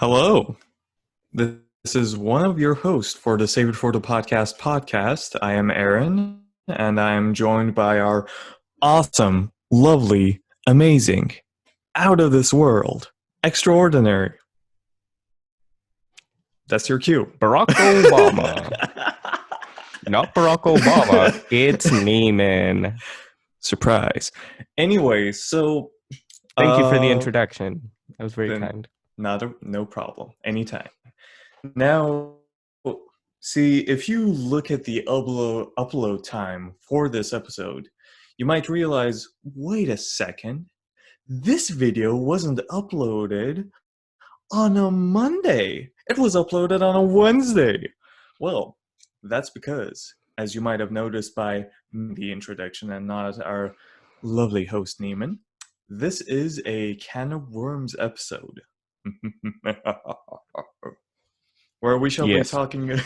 Hello. This is one of your hosts for the Save It for the podcast. I am Aaron, and I am joined by our awesome, lovely, amazing, out of this world, extraordinary. That's your cue. Barack Obama. Not Barack Obama. It's Neiman. Surprise. Anyway, so Thank you for the introduction. That was very kind. No problem. Anytime. Now, see, if you look at the upload time for this episode, you might realize, wait a second, this video wasn't uploaded on a Monday. It was uploaded on a Wednesday. Well, that's because, as you might have noticed by the introduction and not our lovely host Neiman, this is a Can of Worms episode. Where we shall be talking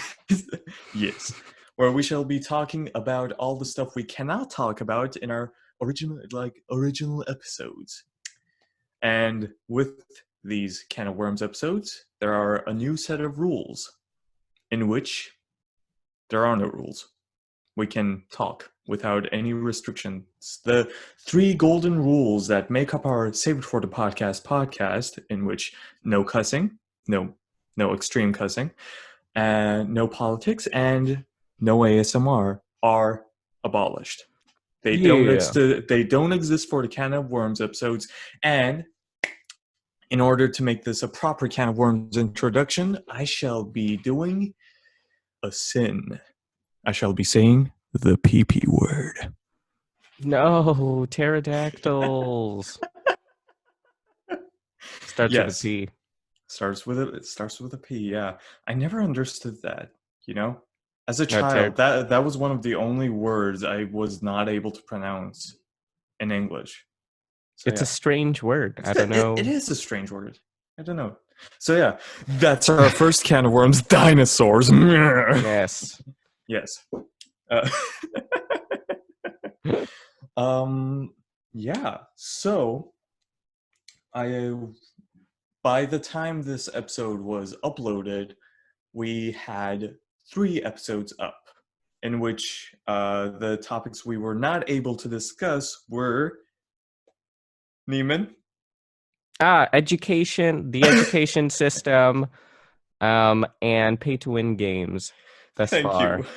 where we shall be talking about all the stuff we cannot talk about in our original episodes. And with these Can of Worms episodes, there are a new set of rules in which there are no rules. We can talk without any restrictions. The 3 golden rules that make up our Save It for the podcast, in which no cussing, no extreme cussing, and no politics, and no ASMR are abolished. They don't exist for the Can of Worms episodes. And in order to make this a proper Can of Worms introduction, I shall be doing a sin. I shall be saying the PP word. No, pterodactyls. Starts with a P. It starts with a P, yeah. I never understood that, As a child, that was one of the only words I was not able to pronounce in English. So, it's a strange word. I don't know. It is a strange word. I don't know. So yeah, that's our first Can of Worms, dinosaurs. Yes. Yes. Yeah. So by the time this episode was uploaded, we had 3 episodes up, in which the topics we were not able to discuss were Neiman. Education, the education system, and pay-to-win games thus far. Thank you.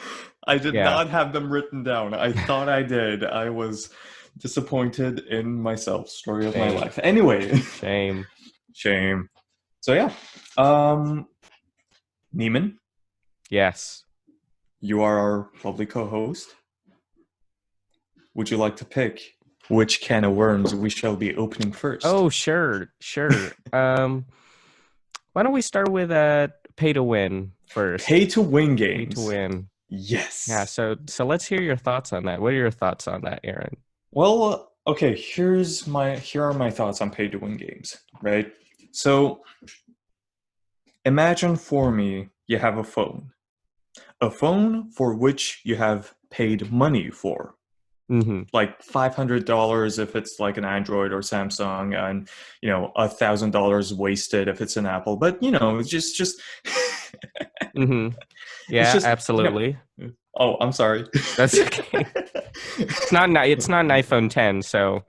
I did not have them written down. I thought I did. I was disappointed in myself. Story of my life. Anyway. Shame. So yeah. Neiman? Yes. You are our lovely co-host. Would you like to pick which can of worms we shall be opening first? Oh, sure. Why don't we start with pay to win first? Pay to win games. Pay to win. Yes. Yeah, so let's hear your thoughts on that. What are your thoughts on that, Aaron? Well, okay, here are my thoughts on pay to win games, right? So imagine for me you have a phone for which you have paid money for. Mm-hmm. Like $500 if it's like an Android or Samsung, and $1,000 wasted if it's an Apple. But it's just mm-hmm. Yeah, absolutely. Oh, I'm sorry. That's okay. It's not an iPhone 10, so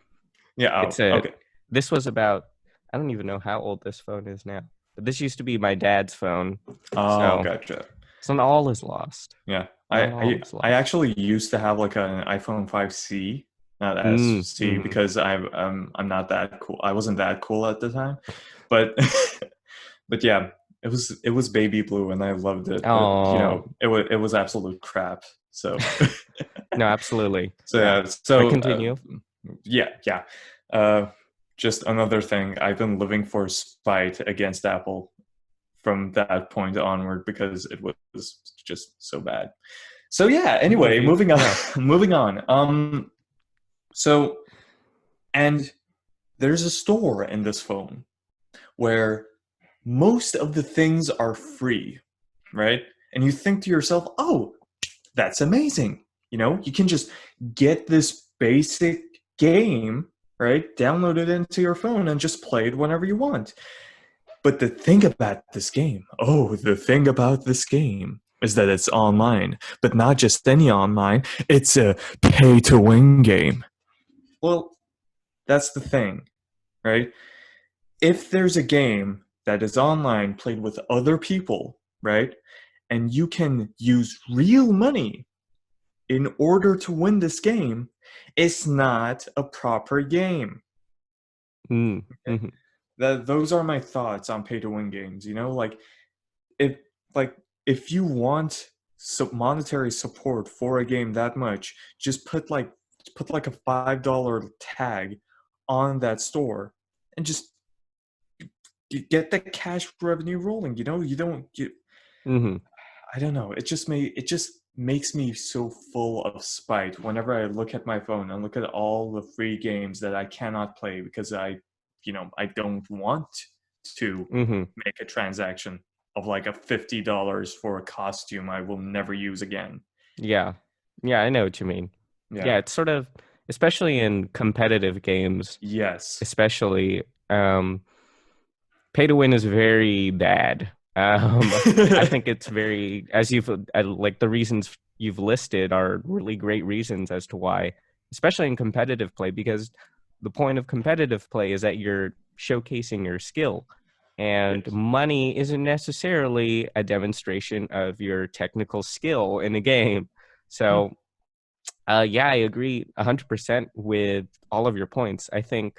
yeah. Okay. This was about, I don't even know how old this phone is now, but this used to be my dad's phone. Oh, gotcha. So all is lost. Yeah. I actually used to have like an iPhone 5C, not SC, because I'm not that cool. I wasn't that cool at the time, but yeah, it was baby blue and I loved it. Oh, but, it was absolute crap. So no, absolutely. So continue. Yeah. Just another thing. I've been living for spite against Apple from that point onward because it was just so bad. So yeah, anyway, moving on. So, and there's a store in this phone where most of the things are free, right? And you think to yourself, oh, that's amazing. You can just get this basic game, right? Download it into your phone and just play it whenever you want. But the thing about this game, is that it's online, but not just any online. It's a pay-to-win game. Well, that's the thing, right? If there's a game that is online played with other people, right? And you can use real money in order to win this game, it's not a proper game. Mm-hmm. Those are my thoughts on pay to win games. If like if you want monetary support for a game that much, just put a $5 tag on that store and just get the cash revenue rolling. Mm-hmm. I don't know. It just makes me so full of spite whenever I look at my phone and look at all the free games that I cannot play because I don't want to Mm-hmm. make a transaction of like a $50 for a costume I will never use again. Yeah. Yeah, I know what you mean. Yeah, Yeah. it's sort of, especially in competitive games, Yes. especially, pay to win is very bad. I think it's very, as you've like the reasons you've listed are really great reasons as to why, especially in competitive play, because the point of competitive play is that you're showcasing your skill, and Yes. money isn't necessarily a demonstration of your technical skill in a game. Yeah. So, yeah, I agree 100% with all of your points. I think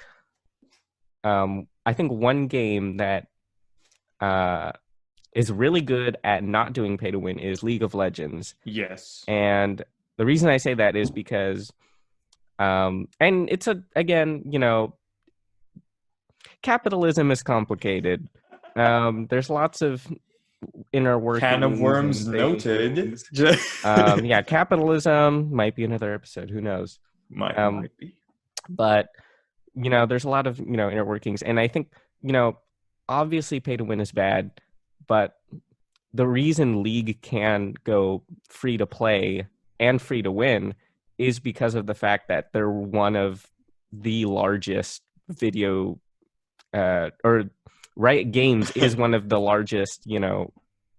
one game that uh, is really good at not doing pay to win is League of Legends. Yes. And the reason I say that is because, and it's again, capitalism is complicated. There's lots of inner Can of workings worms and noted. things. Yeah, capitalism might be another episode. Who knows? Um, might be. but there's a lot of inner workings, and I think obviously pay to win is bad, but the reason League can go free to play and free to win is because of the fact that they're one of the largest video or Riot Games is one of the largest video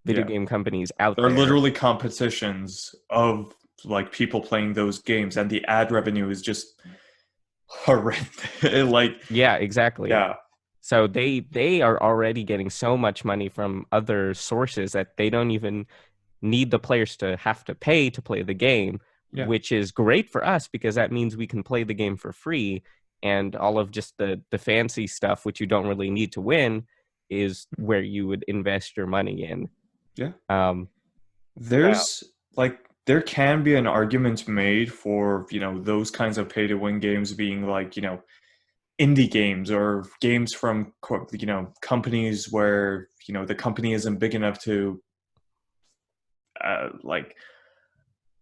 Yeah. game companies out They're there. literally competitions of like people playing those games, and the ad revenue is just horrendous. Like, Yeah, exactly. yeah, So they are already getting so much money from other sources that they don't even need the players to have to pay to play the game, yeah, which is great for us because that means we can play the game for free, and all of just the fancy stuff which you don't really need to win is where you would invest your money in. yeah. Um, yeah. There's like there can be an argument made for those kinds of pay to win games being like indie games or games from companies where the company isn't big enough to like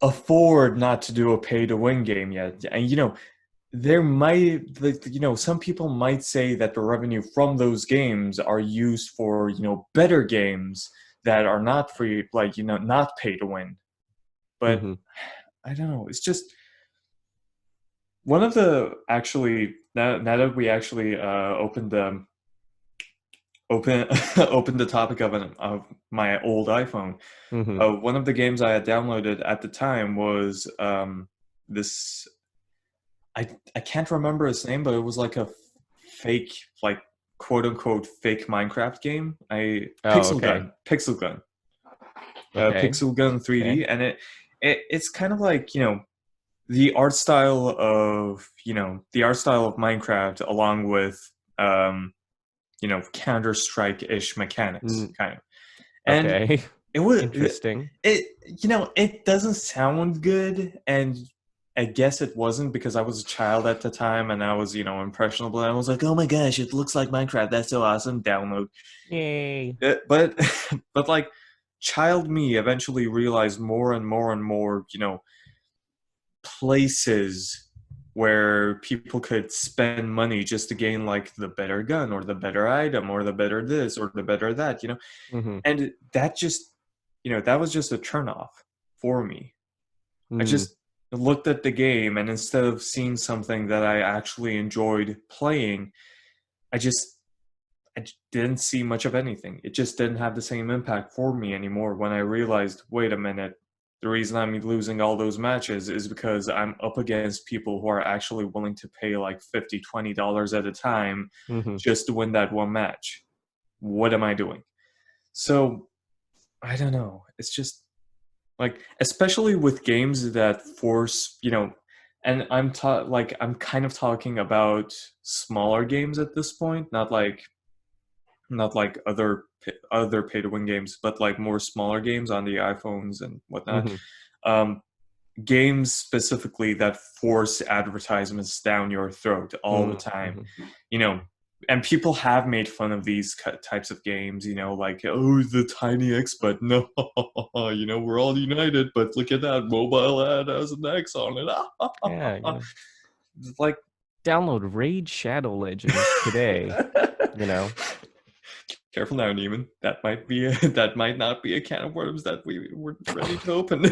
afford not to do a pay to win game yet. And there might some people might say that the revenue from those games are used for better games that are not free, like not pay to win. But Mm-hmm. I don't know, it's just one of the actually now that we actually open opened the topic of my old iPhone. Mm-hmm. One of the games I had downloaded at the time was this. I can't remember its name, but it was like a fake, like quote unquote fake Minecraft game. Oh, okay. Okay. Pixel Gun Okay. 3D, and it's kind of like the art style of Minecraft, along with Counter Strike ish mechanics, Mm, kind of. And okay. it was Interesting. it doesn't sound good, and I guess it wasn't because I was a child at the time and I was impressionable, and I was like, oh my gosh, it looks like Minecraft, that's so awesome, download. Yay. But but like child me eventually realized more and more and more places where people could spend money just to gain like the better gun or the better item or the better this or the better that, Mm-hmm. and that just that was just a turnoff for me. I Mm. just looked at the game, and instead of seeing something that I actually enjoyed playing, I just I didn't see much of anything. It just didn't have the same impact for me anymore when I realized, wait a minute, the reason I'm losing all those matches is because I'm up against people who are actually willing to pay like $50, $20 at a time just to win that one match. What am I doing? So, I don't know. It's just like, especially with games that force, and I'm I'm kind of talking about smaller games at this point, not like other pay to win games, but like more smaller games on the iPhones and whatnot. Um, Games specifically that force advertisements down your throat all the time. You know, and people have made fun of these types of games, like, oh, the tiny X button. No, we're all united, but look at that mobile ad has an X on it. Yeah, like, download Raid Shadow Legends today. Careful now, Neiman. That might not be a can of worms that we were ready to open.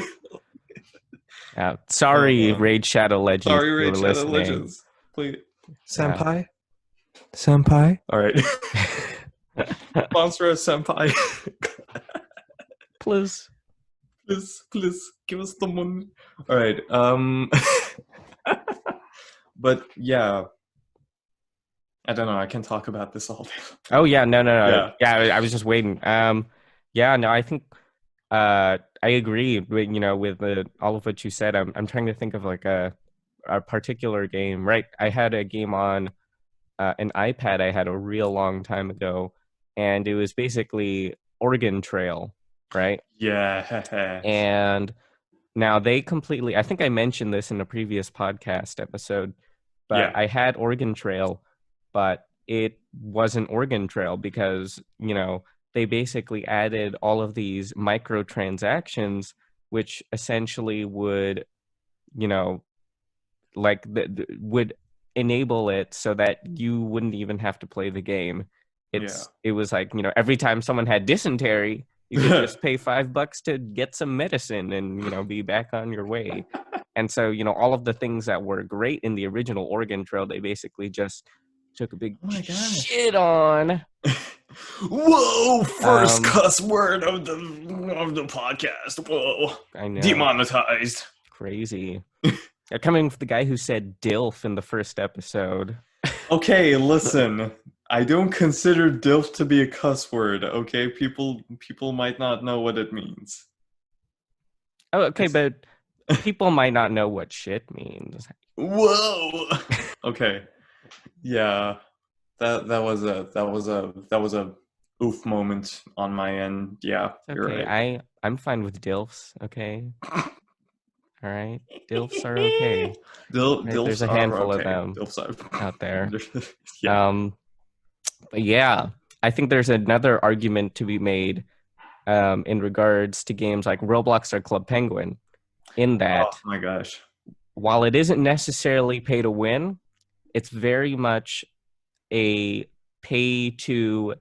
Sorry, Raid Shadow Legends. Sorry, Raid Shadow Legends. Please, Senpai. Senpai. All right. Sponsor us, Senpai. Please give us the money. All right. But yeah, I don't know. I can talk about this all day. Oh yeah, no. Yeah, I was just waiting. Yeah, no, I think I agree with with all of what you said. I'm trying to think of like a particular game. Right, I had a game on an iPad I had a real long time ago, and it was basically Oregon Trail, right? Yeah. And now they completely, I think I mentioned this in a previous podcast episode, but I had Oregon Trail, but it wasn't Oregon Trail because, they basically added all of these microtransactions, which essentially would, would enable it so that you wouldn't even have to play the game. It was like, every time someone had dysentery, you could just pay $5 to get some medicine and, be back on your way. And so, all of the things that were great in the original Oregon Trail, they basically just took a big shit on. Whoa! First cuss word of the podcast. Whoa! I know. Demonetized. Crazy. Coming from the guy who said DILF in the first episode. Okay, listen. I don't consider DILF to be a cuss word, okay? People might not know what it means. Oh, okay, but people might not know what shit means. Whoa! Okay. Yeah. That was a oof moment on my end. Yeah, you're right. I'm fine with DILFs, okay? All right, DILFs are okay. DILFs There's a handful of them out there. But yeah, I think there's another argument to be made in regards to games like Roblox or Club Penguin, in that, oh my gosh, while it isn't necessarily pay to win, it's very much a pay to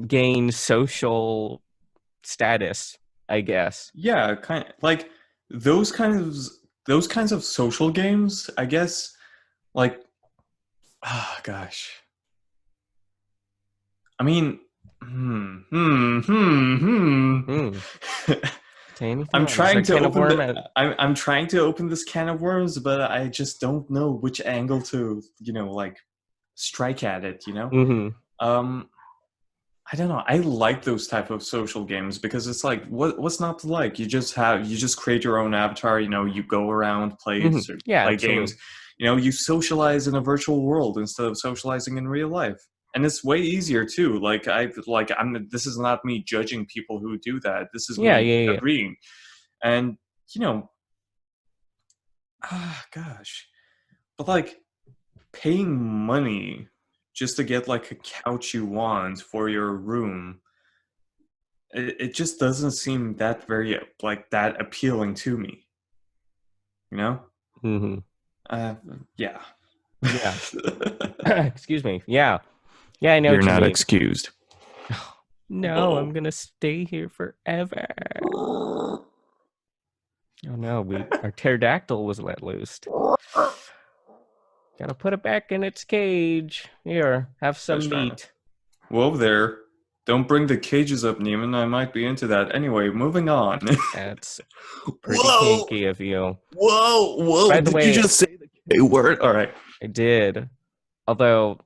gain social status, I guess. Yeah, kind of like those kinds of social games, I guess. Like, gosh. I mean, I'm trying to open I'm trying to open this can of worms, but I just don't know which angle to, like, strike at it, I don't know. I like those type of social games because it's like, what's not to like? You just create your own avatar. You go around, play games. You socialize in a virtual world instead of socializing in real life, and it's way easier too. This is not me judging people who do that. This is me agreeing, and gosh, but like paying money just to get like a couch you want for your room, it just doesn't seem that very like that appealing to me. Yeah. Yeah. Excuse me. Yeah, I know. You're not excused. No, I'm gonna stay here forever. Oh no, our pterodactyl was let loose. Gotta put it back in its cage. Here, have some meat. Whoa there. Don't bring the cages up, Neiman. I might be into that. Anyway, moving on. That's pretty kinky of you. Whoa. By the Did you way, just say the K word? All right. I did. Although,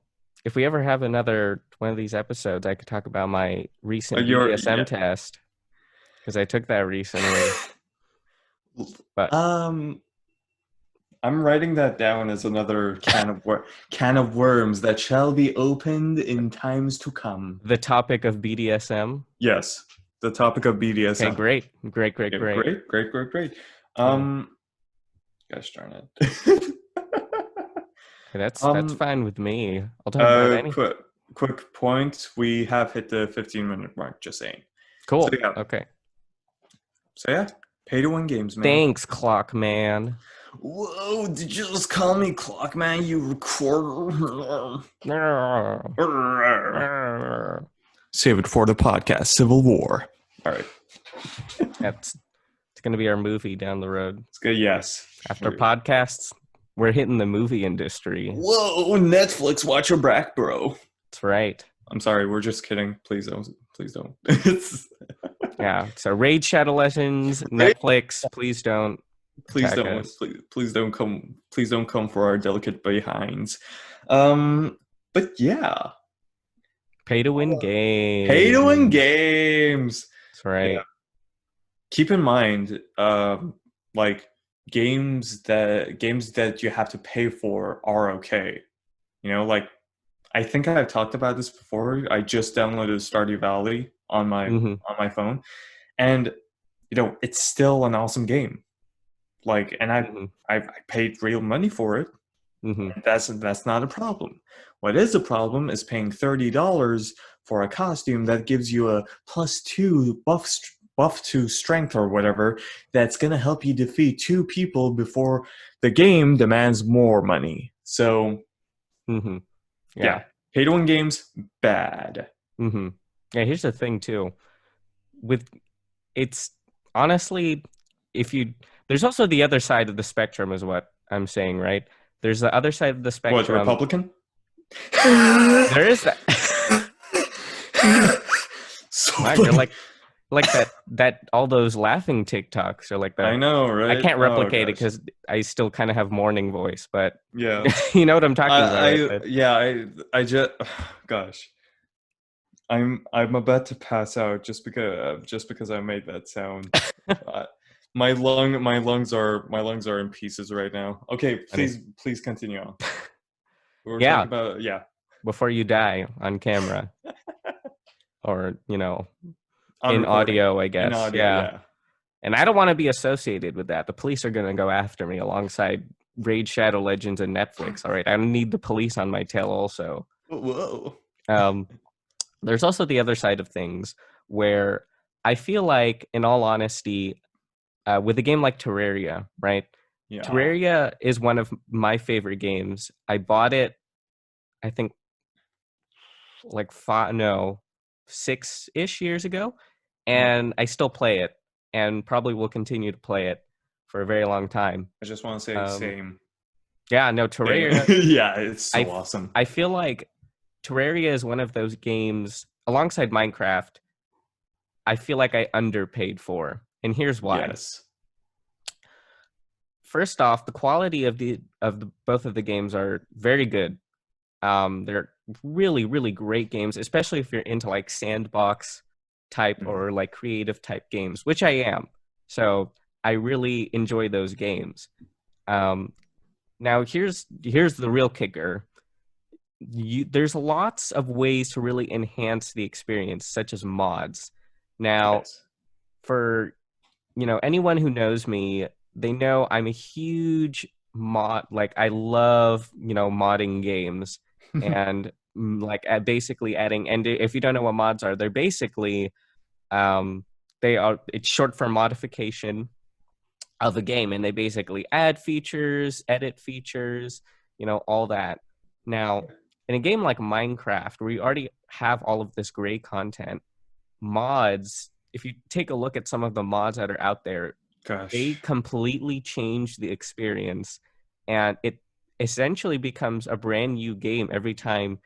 if we ever have another one of these episodes, I could talk about my recent BDSM test, because I took that recently. But I'm writing that down as another can of worms that shall be opened in times to come. The topic of BDSM? Yes, the topic of BDSM. Okay, great. Great. Gosh darn it. That's fine with me. I'll talk about anything. Quick point. We have hit the 15-minute mark, just saying. Cool. So, yeah. Okay. So yeah, pay to win games, man. Thanks, Clock Man. Whoa, did you just call me Clock Man, you recorder? Save it for the podcast, Civil War. All right. It's going to be our movie down the road. It's good, yes. After podcasts, we're hitting the movie industry. Whoa, Netflix, watch your back, bro. That's right. I'm sorry, we're just kidding. Please don't. Yeah, so Raid Shadow Legends, Netflix, please don't. Please don't come for our delicate behinds. But yeah. Pay to win games. That's right. Yeah. Keep in mind, like games that you have to pay for are okay. You know, like I think I've talked about this before. I just downloaded Stardew Valley on my phone, and you know, it's still an awesome game. Like, and I paid real money for it. That's not a problem. What is a problem is paying $30 for a costume that gives you a +2 buff to strength or whatever. That's gonna help you defeat 2 people before the game demands more money. So, yeah, pay to win games, bad. Yeah, here's the thing too. It's honestly, there's also the other side of the spectrum is what I'm saying, right? There's the other side of the spectrum. What, Republican? There is that. So wow, you're like that all those laughing TikToks are like that. I know, right? I can't replicate it because I still kind of have morning voice, but yeah, you know what I'm talking about. Right? I just, gosh, I'm about to pass out just because I made that sound. My lungs are in pieces right now. Okay, please continue on. We were talking about before you die on camera, or you know, in audio, I guess. In audio, yeah. And I don't want to be associated with that. The police are going to go after me alongside Raid Shadow Legends and Netflix. All right, I don't need the police on my tail. Also, whoa. There's also the other side of things where I feel like, in all honesty, with a game like Terraria, right? Yeah. Terraria is one of my favorite games. I bought it, I think, like 6-ish years ago, and I still play it, and probably will continue to play it for a very long time. I just want to say same. Yeah, no, Terraria. Yeah, it's so awesome. I feel like Terraria is one of those games, alongside Minecraft, I feel like I underpaid for. And here's why. Yes. First off, the quality of both of the games are very good. They're really, really great games, especially if you're into like sandbox type or like creative type games, which I am. So I really enjoy those games. Now here's the real kicker. There's lots of ways to really enhance the experience, such as mods. Now, for anyone who knows me, they know I'm a huge mod. Like, I love modding games and like basically adding. And if you don't know what mods are, they're basically it's short for modification of a game, and they basically add features, edit features, all that. Now, in a game like Minecraft, where you already have all of this great content, mods, if you take a look at some of the mods that are out there, they completely change the experience, and it essentially becomes a brand new game every time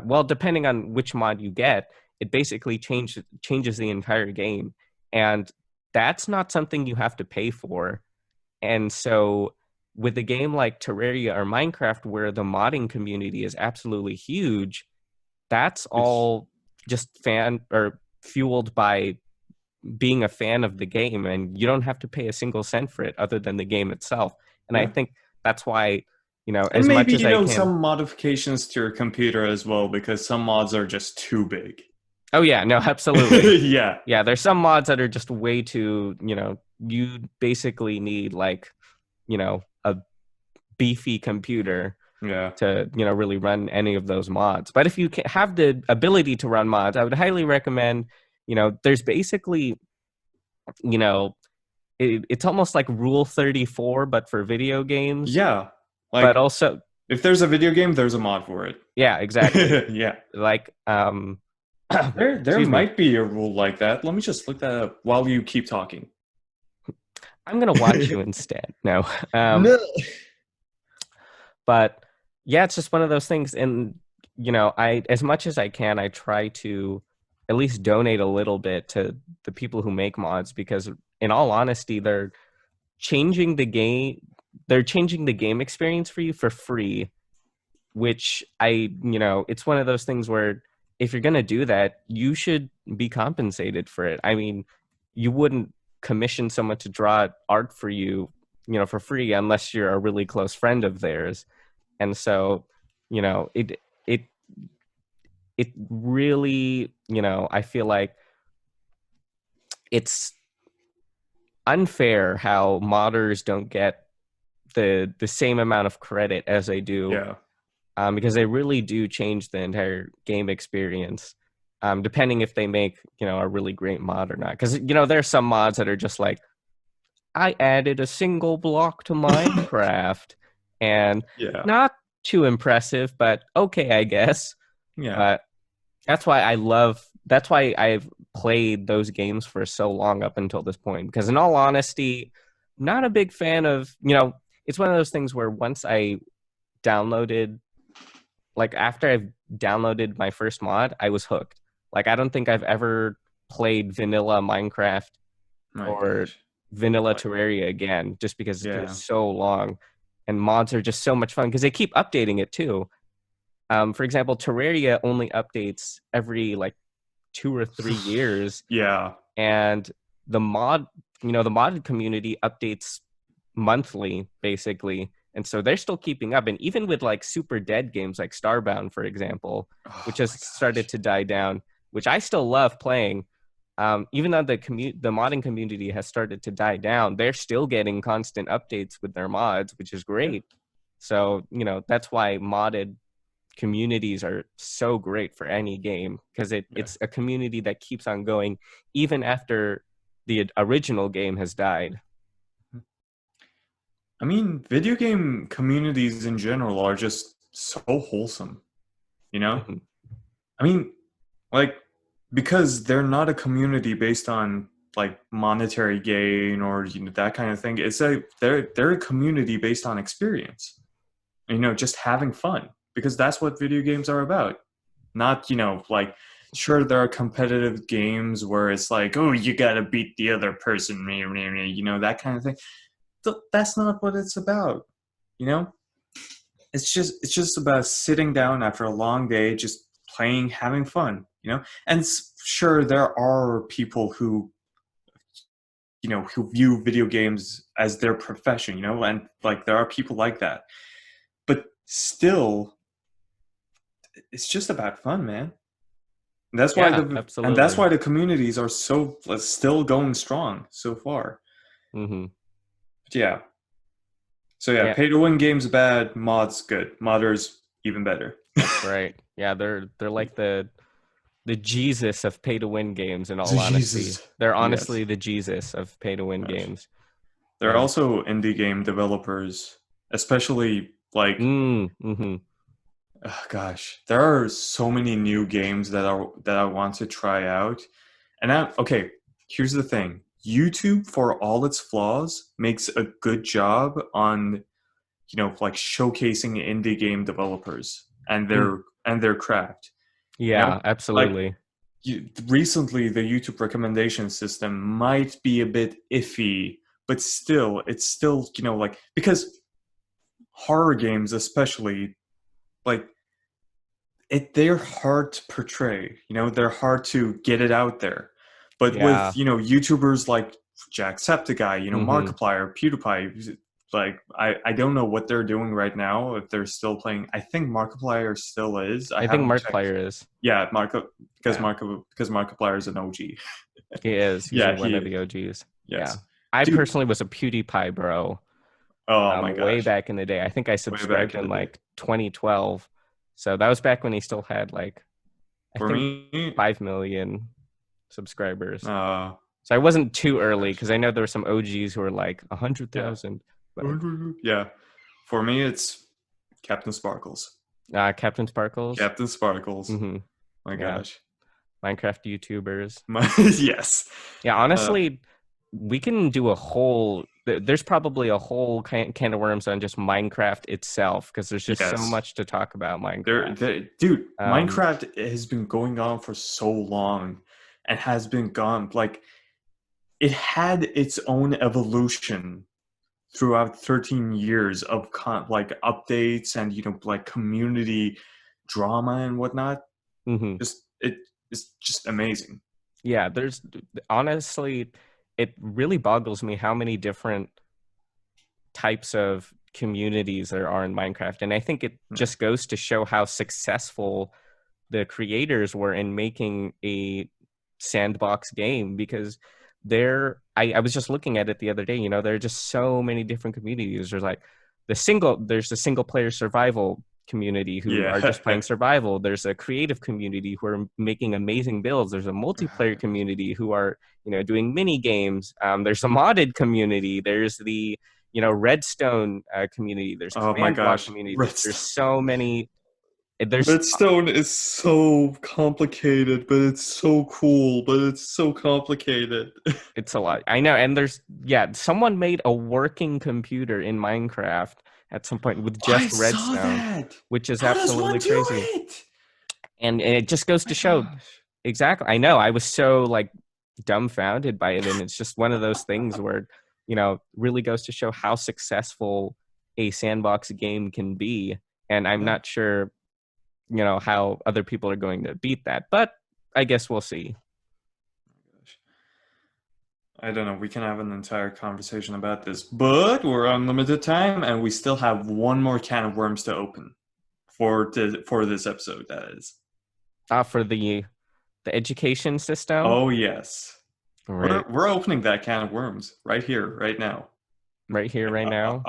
well, depending on which mod you get, it basically changes the entire game. And that's not something you have to pay for. And so with a game like Terraria or Minecraft, where the modding community is absolutely huge, that's all just fueled by being a fan of the game, and you don't have to pay a single cent for it other than the game itself. And I think that's why, and as maybe, much as I can, some modifications to your computer as well, because some mods are just too big. Oh yeah, no, absolutely. Yeah, there's some mods that are just way too, you basically need like, a beefy computer to, really run any of those mods. But if you have the ability to run mods, I would highly recommend, there's basically, it's almost like Rule 34, but for video games. Yeah. But also, if there's a video game, there's a mod for it. Yeah, exactly. Yeah. Like, there might be a rule like that. Let me just look that up while you keep talking. I'm going to watch you instead. No. No. But yeah, it's just one of those things. And, as much as I can, I try to at least donate a little bit to the people who make mods, because in all honesty, they're changing the game. They're changing the game experience for you for free, which it's one of those things where if you're going to do that, you should be compensated for it. I mean, you wouldn't commission someone to draw art for you, for free, unless you're a really close friend of theirs. And so, it really, I feel like it's unfair how modders don't get the same amount of credit as they do. Yeah. Because they really do change the entire game experience, depending if they make, a really great mod or not. Because, there's some mods that are just like, I added a single block to Minecraft, and not too impressive, but okay, I guess. Yeah. That's why I've played those games for so long up until this point. Because in all honesty, not a big fan of, it's one of those things where once I downloaded, like after I've downloaded my first mod, I was hooked. Like, I don't think I've ever played vanilla Minecraft or vanilla Terraria again, just because it's been so long. And mods are just so much fun because they keep updating it too. For example, Terraria only updates every like 2 or 3 years. Yeah. And the mod community updates monthly, basically. And so they're still keeping up. And even with like super dead games like Starbound, for example, which has started to die down, which I still love playing, even though the modding community has started to die down, they're still getting constant updates with their mods, which is great. So, that's why modded communities are so great for any game, because it's a community that keeps on going even after the original game has died. I mean, video game communities in general are just so wholesome, Mm-hmm. I mean, like, because they're not a community based on like monetary gain or that kind of thing. It's they're a community based on experience, just having fun, because that's what video games are about. Not, like, sure, there are competitive games where it's like, oh, you gotta beat the other person, that kind of thing. That's not what it's about, It's just about sitting down after a long day, just playing, having fun, And sure, there are people who, who view video games as their profession, and like there are people like that. But still, it's just about fun, man. And that's why the communities are still going strong so far. Mm-hmm. Yeah. So pay to win games bad, mods good, modders even better. That's right. Yeah, they're like the Jesus of pay to win games. In all honesty, they're honestly the Jesus of pay to win games. There are also indie game developers, especially like. Mm-hmm. Oh, gosh, there are so many new games that I want to try out, and here's the thing: YouTube, for all its flaws, makes a good job on, like showcasing indie game developers and their and their craft. Yeah, absolutely. Recently, the YouTube recommendation system might be a bit iffy, but still, it's still, like, because horror games, especially, like, they're hard to portray. They're hard to get it out there. But with, Yeah. YouTubers like Jacksepticeye, Mm-hmm. Markiplier, PewDiePie, like, I don't know what they're doing right now, if they're still playing. I think Markiplier still is. I I think haven't checked. Markiplier is. Yeah, Yeah, because Markiplier is an OG. he is. He's Yeah, one he of is. the OGs. Yeah. Yes. I Dude. personally was a PewDiePie bro. Oh my Way gosh. back in the day. I think I Way back subscribed in the in day. like 2012. So that was back when he still had like, I For think me, 5 million subscribers. uh, So I wasn't too early gosh. because I know there were some OGs who were like 100,000. But Yeah. For me, it's Captain Sparkles. Captain Sparkles. Captain Sparkles. Mm-hmm. My Yeah. gosh. Minecraft YouTubers. Yes. Yeah, honestly, we can do a whole. There's probably a whole can of worms on just Minecraft itself because there's just so Yes. much to talk about Minecraft. Dude, Minecraft has been going on for so long and has been gone. Like, it had its own evolution throughout 13 years of like updates and like community drama and whatnot. Mm-hmm. It's just amazing. Yeah, there's honestly, it really boggles me how many different types of communities there are in Minecraft. And I think it just goes to show how successful the creators were in making a sandbox game because I was just looking at it the other day, there are just so many different communities. There's the single player survival community who are just playing survival. There's a creative community who are making amazing builds. There's a multiplayer community who are, doing mini games. There's a modded community. There's the, Redstone community. There's command block community. There's so many. Redstone is so complicated, but it's so cool, but it's so complicated. It's a lot. I know. And someone made a working computer in Minecraft at some point with just Redstone, which is absolutely crazy. And it just goes to show exactly. I know. I was so like dumbfounded by it. And it's just one of those things where, really goes to show how successful a sandbox game can be. And I'm not sure, how other people are going to beat that, but I guess we'll see. I don't know. We can have an entire conversation about this, but we're on limited time, and we still have one more can of worms to open for this episode. That is, for the education system. Oh yes, right. We're opening that can of worms right here, right now. Right here, right now.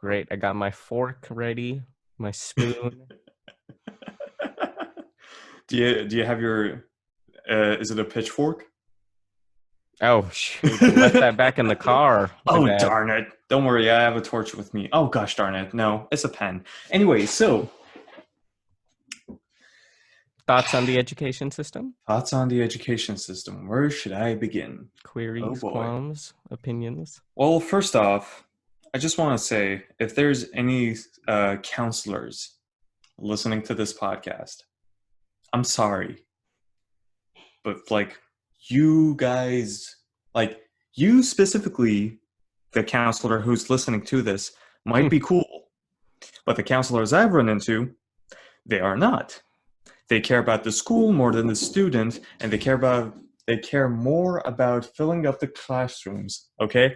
Great. I got my fork ready, my spoon. Do you have your? Is it a pitchfork? Oh shoot! I left that back in the car. Oh darn it! Don't worry, I have a torch with me. Oh gosh darn it! No, it's a pen. Anyway, so thoughts on the education system? Thoughts on the education system. Where should I begin? Queries, qualms, opinions? Well, first off, I just want to say if there's any counselors listening to this podcast, I'm sorry. But like you guys, like you specifically, the counselor who's listening to this might be cool. But the counselors I've run into, they are not. They care about the school more than the student, and they care more about filling up the classrooms, okay?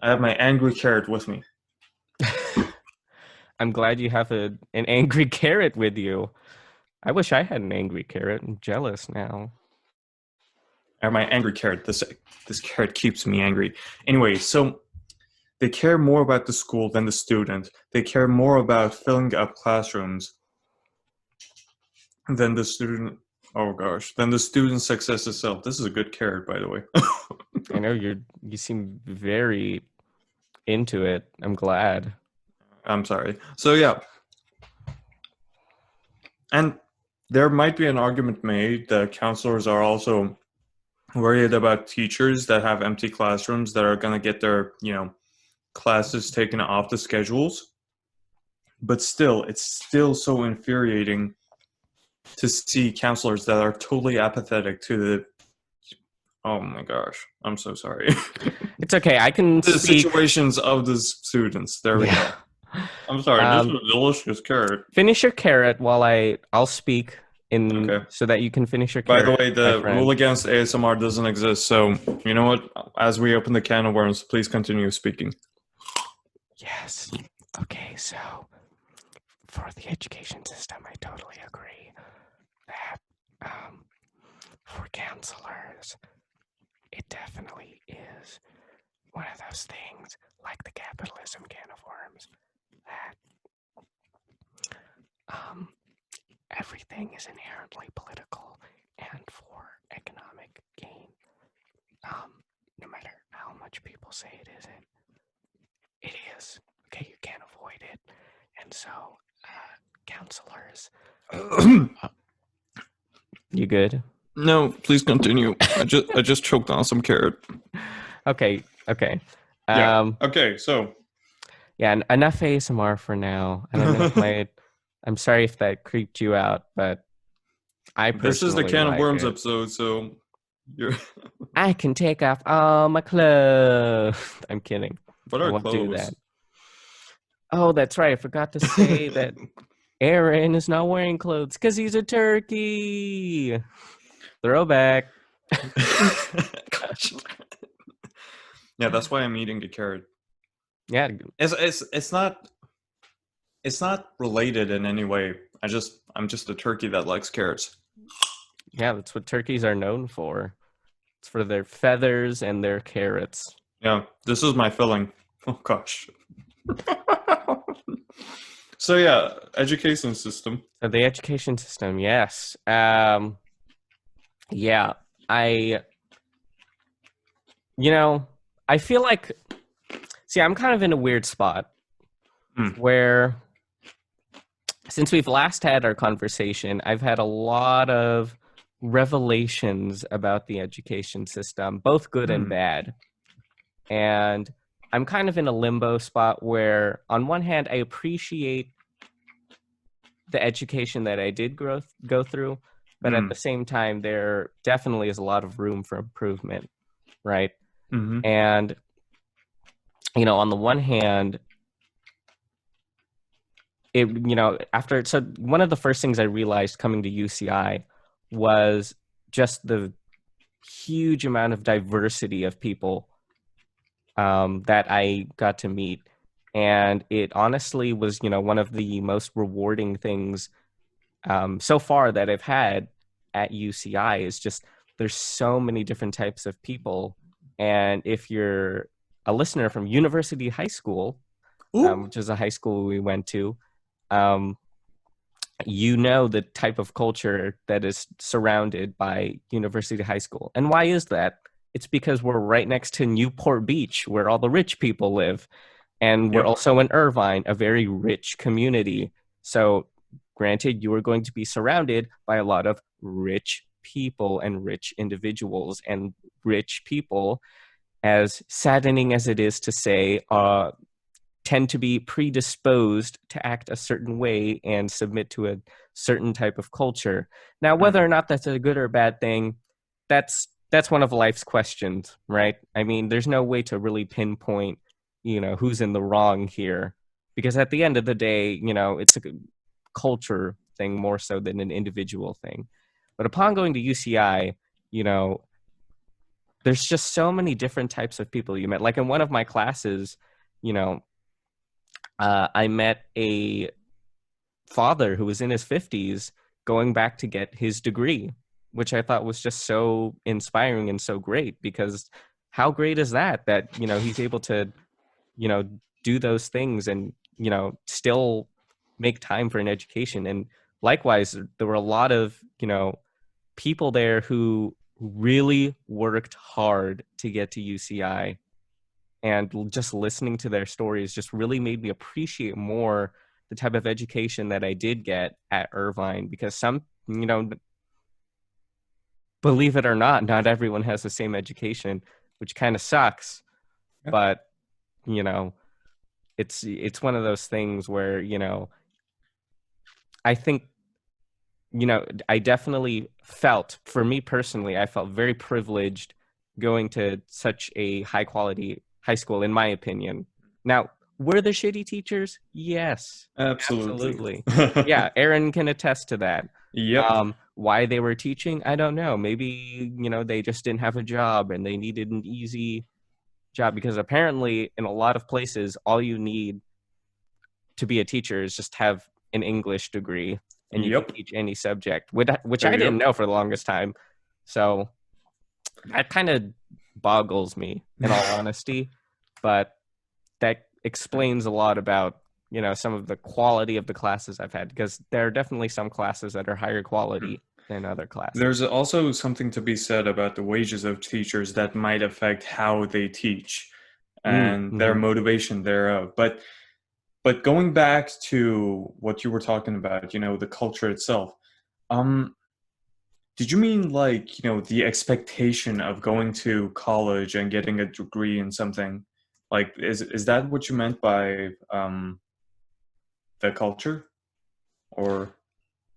I have my angry carrot with me. I'm glad you have an angry carrot with you. I wish I had an angry carrot. I'm jealous now. I have my angry carrot. This carrot keeps me angry. Anyway, so they care more about the school than the student. They care more about filling up classrooms than the student. Oh gosh, than the student's success itself. This is a good carrot, by the way. I know you seem very into it. I'm glad. I'm sorry. So yeah. And there might be an argument made that counselors are also worried about teachers that have empty classrooms that are going to get their, classes taken off the schedules. but still, it's still so infuriating to see counselors that are totally apathetic to the. Oh my gosh, I'm so sorry. It's okay. I can The speak. situations of the students. There we go. I'm sorry. This is a delicious carrot. Finish your carrot while I'll speak so that you can finish your carrot. By the way, the rule against ASMR doesn't exist. So you know what? As we open the can of worms, please continue speaking. Yes. Okay. So for the education system, I totally agree that for counselors, it definitely is one of those things like the capitalism can of worms that everything is inherently political and for economic gain. No matter how much people say it isn't, it is. Okay, you can't avoid it. And so, counselors. You good? No, please continue. I just choked on some carrot. Okay. Yeah. Okay. So. Yeah. Enough ASMR for now. I don't know if I'm sorry if that creeped you out, but I personally This is the can of worms it. episode, so you're. I can take off all my clothes. I'm kidding. What are clothes? Do that. Oh, that's right. I forgot to say that Aaron is not wearing clothes because he's a turkey. Throwback. Gosh. Yeah, that's why I'm eating the carrot. Yeah, it's not related in any way. I'm just a turkey that likes carrots. Yeah, that's what turkeys are known for. It's for their feathers and their carrots. Yeah, this is my filling. Oh gosh. So yeah, education system. So the education system, yes. Yeah, I feel like, see, I'm kind of in a weird spot where since we've last had our conversation, I've had a lot of revelations about the education system, both good and bad. And I'm kind of in a limbo spot where, on one hand, I appreciate the education that I did go through, but at the same time, there definitely is a lot of room for improvement, right? Mm-hmm. And, on the one hand, so one of the first things I realized coming to UCI was just the huge amount of diversity of people that I got to meet. And it honestly was, one of the most rewarding things so far that I've had at UCI is just there's so many different types of people. And if you're a listener from University High School, which is a high school we went to, the type of culture that is surrounded by University High School. And why is that? It's because we're right next to Newport Beach, where all the rich people live. And we're also in Irvine, a very rich community. So granted, you are going to be surrounded by a lot of rich people and rich individuals, and rich people, as saddening as it is to say, tend to be predisposed to act a certain way and submit to a certain type of culture. Now, whether or not that's a good or bad thing, that's one of life's questions, right? I mean, there's no way to really pinpoint, who's in the wrong here, because at the end of the day, it's a culture thing more so than an individual thing. But upon going to UCI, there's just so many different types of people you met. Like in one of my classes, I met a father who was in his 50s going back to get his degree, which I thought was just so inspiring and so great, because how great is that he's able to, do those things and, still make time for an education. And likewise, there were a lot of, people there who really worked hard to get to UCI. And just listening to their stories just really made me appreciate more the type of education that I did get at Irvine, because some, believe it or not everyone has the same education, which kind of sucks. Yeah. But, it's one of those things where, you know, I think, you know, I definitely felt, for me personally, I felt very privileged going to such a high quality high school, in my opinion. Now, were there shitty teachers? Yes, Absolutely. absolutely. Yeah, Aaron can attest to that. Yep. Why they were teaching, I don't know. Maybe, you know, they just didn't have a job and they needed an easy job, because apparently in a lot of places, all you need to be a teacher is just have an English degree and you can Yep. teach any subject, which I didn't know for the longest time. So that kind of boggles me, in all honesty. But that explains a lot about, you know, some of the quality of the classes I've had, because there are definitely some classes that are higher quality than other classes. There's also something to be said about the wages of teachers that might affect how they teach and their motivation thereof. But going back to what you were talking about, you know, the culture itself, did you mean like, you know, the expectation of going to college and getting a degree in something? Like, is that what you meant by the culture? Or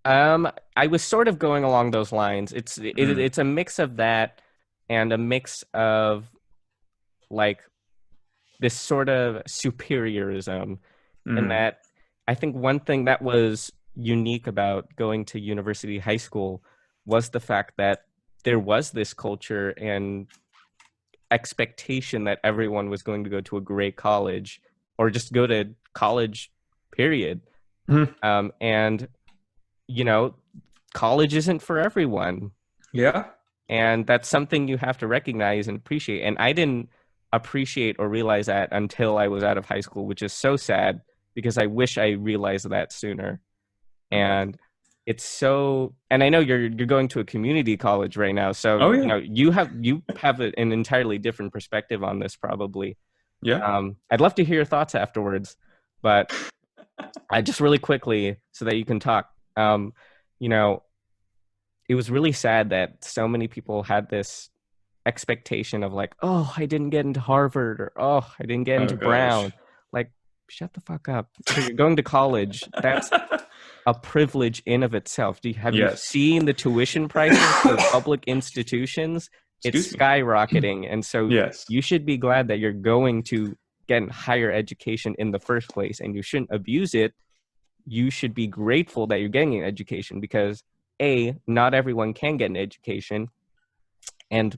I was sort of going along those lines. It's a mix of that and a mix of like this sort of superiorism. And that, I think one thing that was unique about going to university high school was the fact that there was this culture and expectation that everyone was going to go to a great college or just go to college, period. And, you know, college isn't for everyone. Yeah. And that's something you have to recognize and appreciate. And I didn't appreciate or realize that until I was out of high school, which is so sad, because I wish I realized that sooner. And it's so, and I know you're going to a community college right now, so Oh, yeah. you know you have an entirely different perspective on this, probably. Yeah. I'd love to hear your thoughts afterwards, but I just really quickly, so that you can talk. You know, it was really sad that so many people had this expectation of like, oh, I didn't get into Harvard, or oh, I didn't get Oh into gosh. Brown. Like, shut the fuck up. So you're going to college. That's a privilege in of itself. Have you Yes. seen the tuition prices for public institutions? It's Excuse me. skyrocketing. And so Yes. you should be glad that you're going to get higher education in the first place, and you shouldn't abuse it. You should be grateful that you're getting an education, because A, not everyone can get an education, and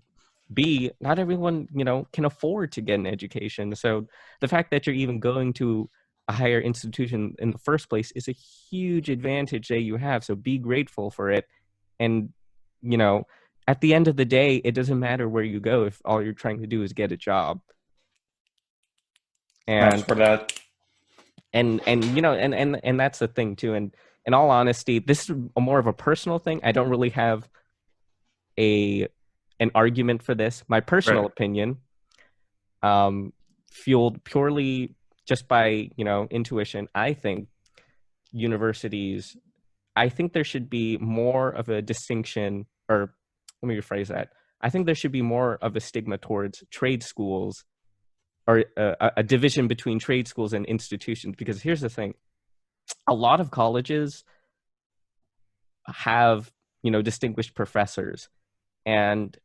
B, not everyone, you know, can afford to get an education. So the fact that you're even going to a higher institution in the first place is a huge advantage that you have. So be grateful for it. And, you know, at the end of the day, it doesn't matter where you go if all you're trying to do is get a job. As And for that. and you know, and that's the thing too. And in all honesty, this is more of a personal thing. I don't really have an argument for this. My personal opinion, fueled purely just by, you know, intuition, I think universities, I think there should be more of a distinction, or let me rephrase that. I think there should be more of a stigma towards trade schools, or a division between trade schools and institutions. Because here's the thing, a lot of colleges have, you know, distinguished professors. And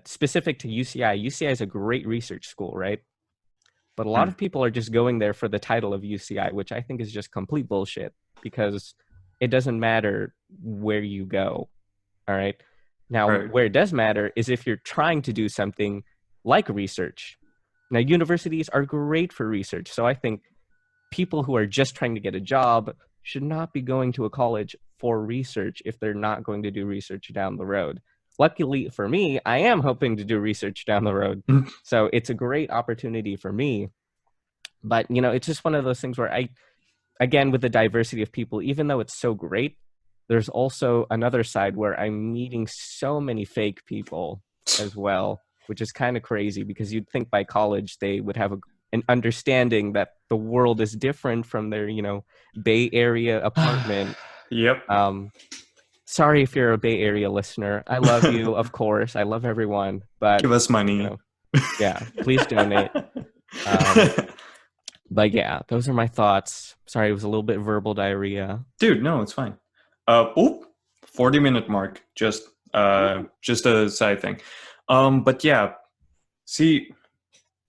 specific to UCI, UCI is a great research school, right? But a lot of people are just going there for the title of UCI, which I think is just complete bullshit, because it doesn't matter where you go. All right. Now, where it does matter is if you're trying to do something like research. Now, universities are great for research. So I think people who are just trying to get a job should not be going to a college for research if they're not going to do research down the road. Luckily for me, I am hoping to do research down the road. So it's a great opportunity for me. But, you know, it's just one of those things where again, with the diversity of people, even though it's so great, there's also another side where I'm meeting so many fake people as well, which is kind of crazy, because you'd think by college they would have an understanding that the world is different from their, you know, Bay Area apartment. Yep. Sorry if you're a Bay Area listener. I love you, of course. I love everyone. But give us money. You know, yeah, please donate. But yeah, those are my thoughts. Sorry, it was a little bit verbal diarrhea. Dude, no, it's fine. 40-minute mark. Just a side thing. But yeah, see,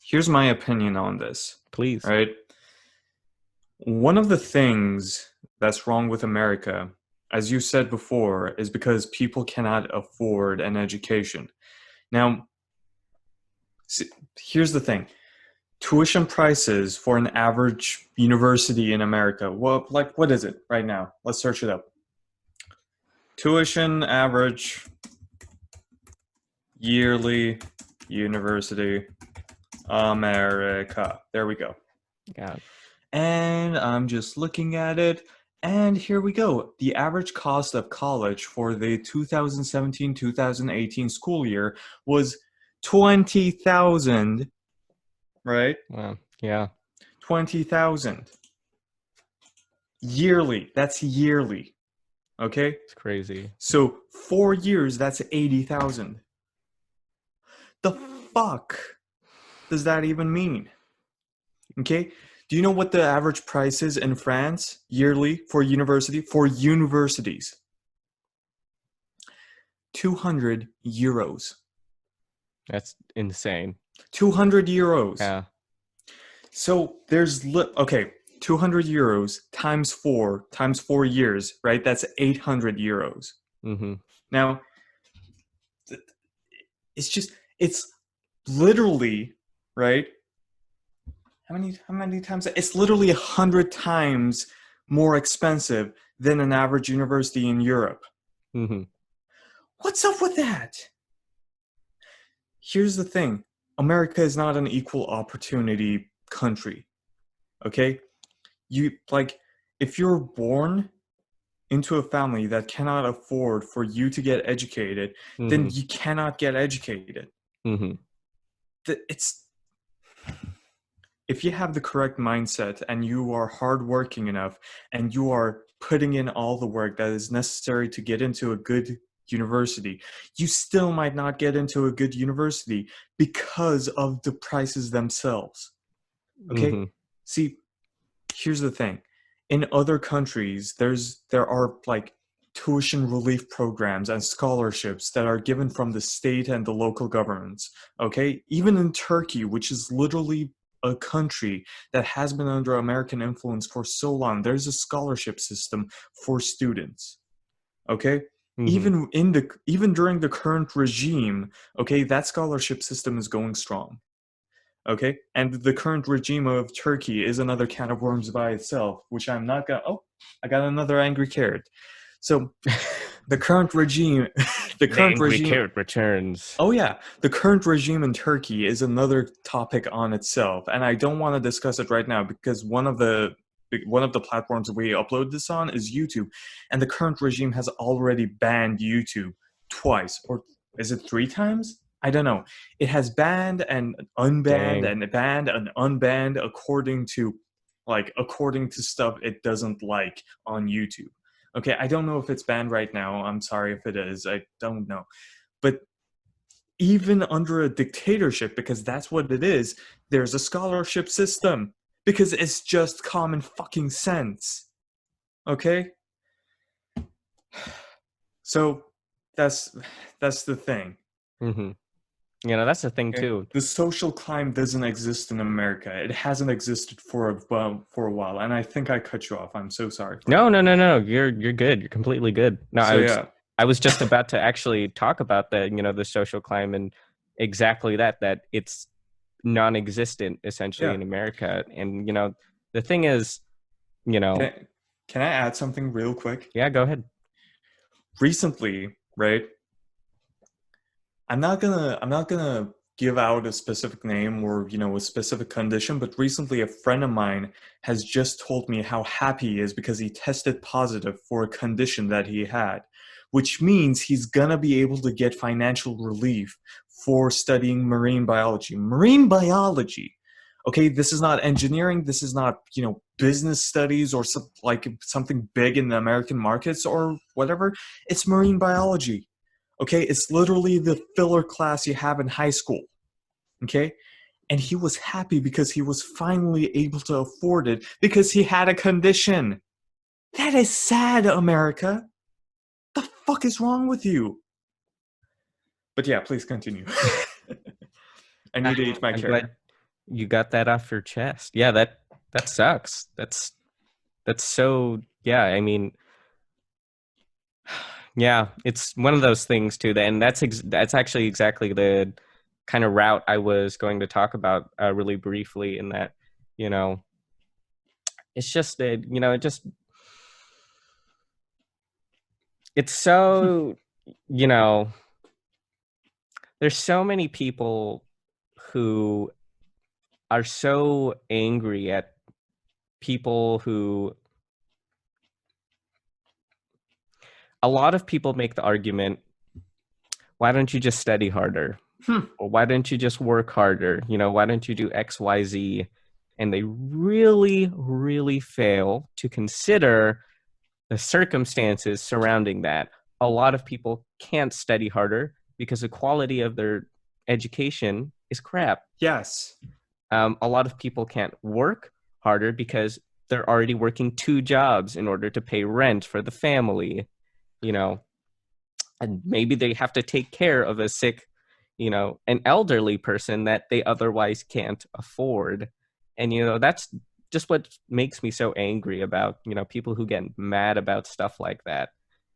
here's my opinion on this. Please. Right? One of the things that's wrong with America, as you said before, is because people cannot afford an education. Now, see, here's the thing. Tuition prices for an average university in America. Well, like, what is it right now? Let's search it up. Tuition average yearly university America. There we go. Yeah. And I'm just looking at it. And here we go. The average cost of college for the 2017-2018 school year was $20,000. Right? Wow. Yeah. 20,000 yearly. That's yearly. Okay? It's crazy. So 4 years, that's 80,000. The fuck does that even mean? Okay? Do you know what the average price is in France yearly for universities? 200 euros. That's insane. 200 euros. Yeah. So there's 200 euros times 4 years, right? That's 800 euros. Mm-hmm. Now, it's literally, right? How many times? It's literally 100 times more expensive than an average university in Europe. Mm-hmm. What's up with that? Here's the thing. America is not an equal opportunity country. Okay? If you're born into a family that cannot afford for you to get educated, mm-hmm. then you cannot get educated. Mm-hmm. If you have the correct mindset and you are hardworking enough and you are putting in all the work that is necessary to get into a good university, you still might not get into a good university because of the prices themselves. Okay? Mm-hmm. See, here's the thing. In other countries, there are like tuition relief programs and scholarships that are given from the state and the local governments. Okay? Even in Turkey, which is literally a country that has been under American influence for so long, there's a scholarship system for students. Okay? Mm-hmm. Even during the current regime, okay, that scholarship system is going strong. Okay? And the current regime of Turkey is another can of worms by itself, which I'm not gonna... Oh, I got another angry carrot. So the current regime... the angry carrot returns. Oh yeah, the current regime in Turkey is another topic on itself, and I don't want to discuss it right now because one of the platforms we upload this on is YouTube, and the current regime has already banned YouTube twice, or is it 3 times? I don't know. It has banned and unbanned Dang. and banned and unbanned according to stuff it doesn't like on YouTube. Okay, I don't know if it's banned right now. I'm sorry if it is. I don't know. But even under a dictatorship, because that's what it is, there's a scholarship system. Because it's just common fucking sense. Okay? So that's the thing. Mm-hmm. That's the thing too. The social climb doesn't exist in America. It hasn't existed for a while, and I think I cut you off. I'm so sorry. No. You're good. You're completely good. No, So, I was just about to actually talk about the social climb and exactly that it's non-existent essentially in America. And the thing is, can I add something real quick? Yeah, go ahead. Recently, right? I'm not gonna give out a specific name or a specific condition, but recently a friend of mine has just told me how happy he is because he tested positive for a condition that he had, which means he's gonna be able to get financial relief for studying marine biology. Marine biology. Okay, this is not engineering. This is not business studies or something big in the American markets or whatever. It's marine biology. Okay, it's literally the filler class you have in high school. Okay, And he was happy because he was finally able to afford it because he had a condition. That is sad, America. The fuck is wrong with you? But yeah, please continue. I need to eat my I'm carrot. glad you got that off your chest. Yeah, that sucks. That's so, yeah, I mean, yeah, it's one of those things too. And that's actually exactly the kind of route I was going to talk about really briefly, in that, you know, it's just that, you know, it's so, you know, there's so many people who are so angry at people who, a lot of people make the argument, why don't you just study harder? Or why don't you just work harder? You know, why don't you do X, Y, Z? And they really, really fail to consider the circumstances surrounding that. A lot of people can't study harder because the quality of their education is crap. Yes. A lot of people can't work harder because they're already working 2 jobs in order to pay rent for the family, you know, and maybe they have to take care of a sick, you know, an elderly person that they otherwise can't afford. And, you know, that's just what makes me so angry about, you know, people who get mad about stuff like that,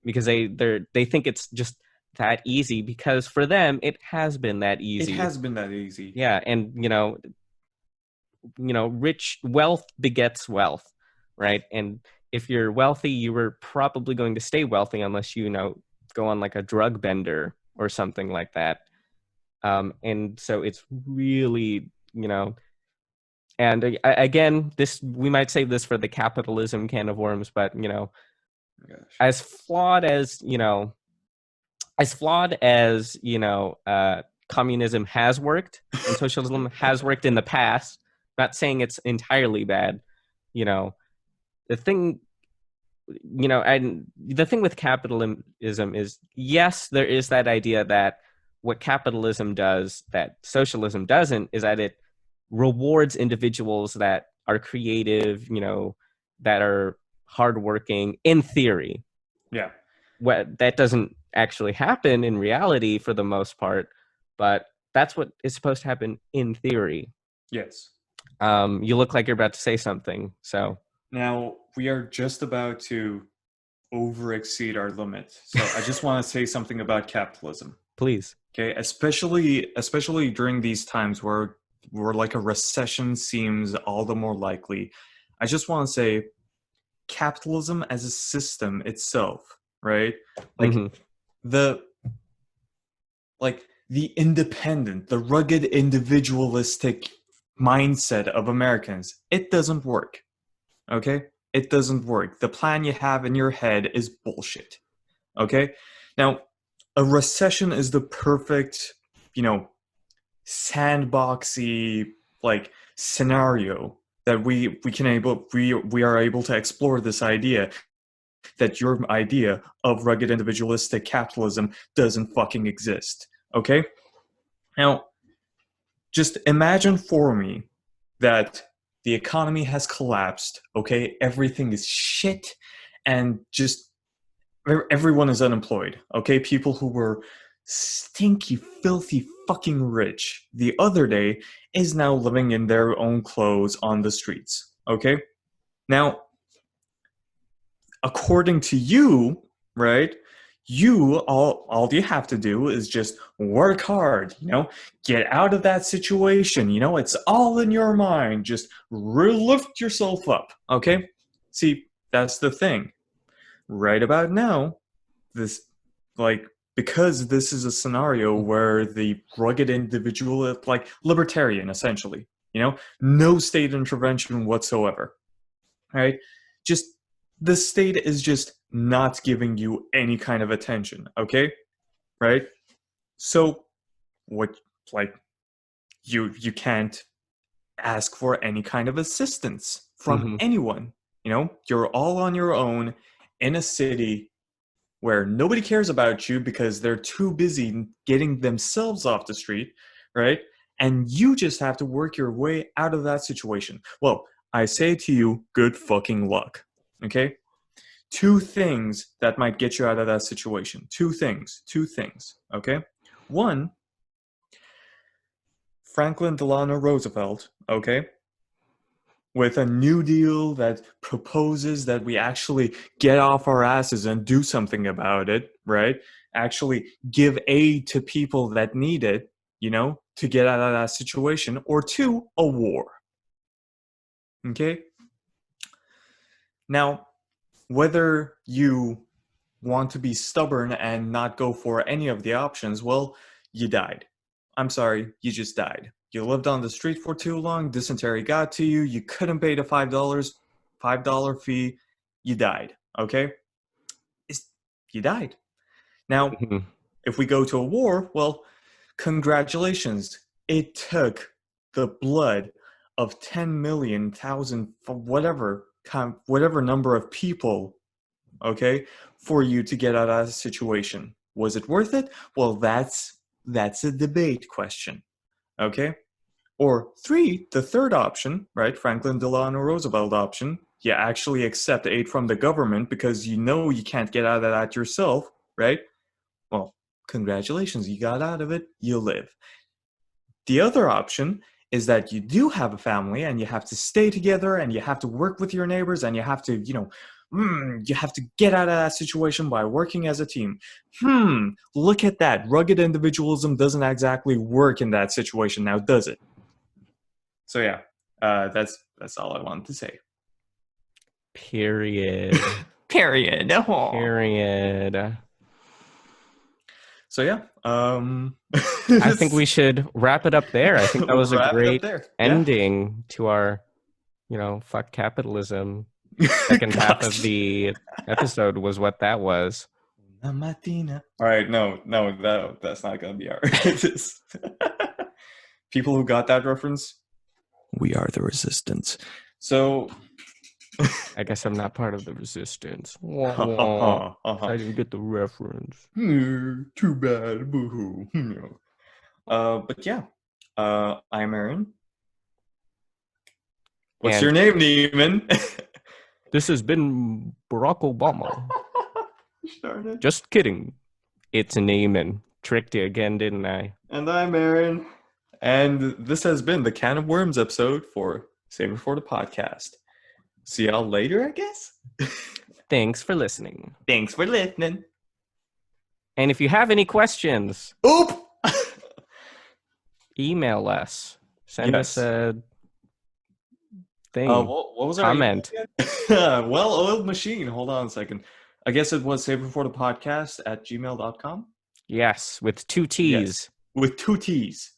because they think it's just that easy, because for them it has been that easy. It has been that easy. Yeah. And, you know, wealth begets wealth, right? And if you're wealthy, you were probably going to stay wealthy unless you know, go on like a drug bender or something like that. And so it's really, you know, and again, this, we might save this for the capitalism can of worms, but, you know, as flawed as, you know, communism has worked and socialism has worked in the past, not saying it's entirely bad, you know, the thing, you know, and the thing with capitalism is, yes, there is that idea that what capitalism does that socialism doesn't, is that it rewards individuals that are creative, you know, that are hardworking, in theory. Yeah. What that doesn't actually happen in reality for the most part, but that's what is supposed to happen in theory. Yes. You look like you're about to say something, so. Now, we are just about to over exceed our limit. So I just want to say something about capitalism. Please. Okay, especially during these times where like a recession seems all the more likely. I just want to say capitalism as a system itself, right? Like the independent, the rugged individualistic mindset of Americans, it doesn't work. Okay? It doesn't work. The plan you have in your head is bullshit. Okay? Now, a recession is the perfect, you know, sandboxy like scenario that we are able to explore this idea that your idea of rugged individualistic capitalism doesn't fucking exist. Okay? Now, just imagine for me that the economy has collapsed, okay? Everything is shit, and just everyone is unemployed, okay? People who were stinky, filthy, fucking rich the other day is now living in their own clothes on the streets, okay? Now, according to you, right? All you have to do is just work hard, you know, get out of that situation, you know, it's all in your mind. Just lift yourself up, okay? See, that's the thing. Right about now, this, like, because this is a scenario where the rugged individual, like libertarian essentially, you know, no state intervention whatsoever, right? Just the state is just not giving you any kind of attention, okay? Right? So what, like, you can't ask for any kind of assistance from anyone. You know, you're all on your own in a city where nobody cares about you because they're too busy getting themselves off the street, right? and you just have to work your way out of that situation. Well, I say to you, good fucking luck. Okay? 2 things that might get you out of that situation. 2 things. Okay? 1, Franklin Delano Roosevelt, okay? With a New Deal that proposes that we actually get off our asses and do something about it, right? Actually give aid to people that need it, to get out of that situation. Or 2, a war. Okay? Now, whether you want to be stubborn and not go for any of the options, well, you died. I'm sorry, you just died. You lived on the street for too long, dysentery got to you, you couldn't pay the $5 fee, you died, okay? You died. Now, if we go to a war, well, congratulations. It took the blood of 10 million, thousand, whatever number of people, okay, for you to get out of that situation. Was it worth it? Well, that's a debate question, okay? Or 3, the third option, right, Franklin Delano Roosevelt option, you actually accept aid from the government because you know you can't get out of that yourself, right? Well, congratulations, you got out of it, you live. The other option is that you do have a family and you have to stay together and you have to work with your neighbors and you have to, you have to get out of that situation by working as a team. Look at that. Rugged individualism doesn't exactly work in that situation now, does it? So yeah, that's all I wanted to say. Period. Period. Period. So yeah, I think we should wrap it up there. I think that was a great ending to our, fuck capitalism. Second half of the episode was what that was. All right, no, that's not gonna be our. People who got that reference, we are the resistance. So. I guess I'm not part of the resistance. I didn't get the reference. Too bad. Boo-hoo. But yeah, I'm Aaron. What's your name, Neiman? This has been Barack Obama. Just kidding. It's Neiman. Tricked you again, didn't I? And I'm Aaron. And this has been the Can of Worms episode for Save It for the Podcast. See y'all later, I guess. Thanks for listening. And if you have any questions, email us. Send us a thing. What was our comment? Well-oiled machine. Hold on a second. I guess it was saveitforthepodcast@gmail.com. Yes, with 2 T's. Yes, with 2 T's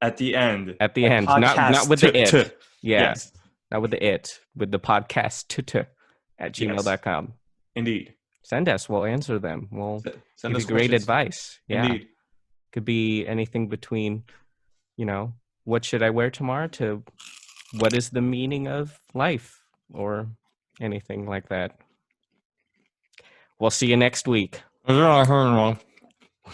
at the end. At the end, not with the it. Yes. Not with the it, with the podcast at gmail.com. Indeed. Send us. We'll answer them. We'll give you great advice. Yeah. Indeed. Could be anything between, what should I wear tomorrow to what is the meaning of life or anything like that. We'll see you next week. I heard wrong.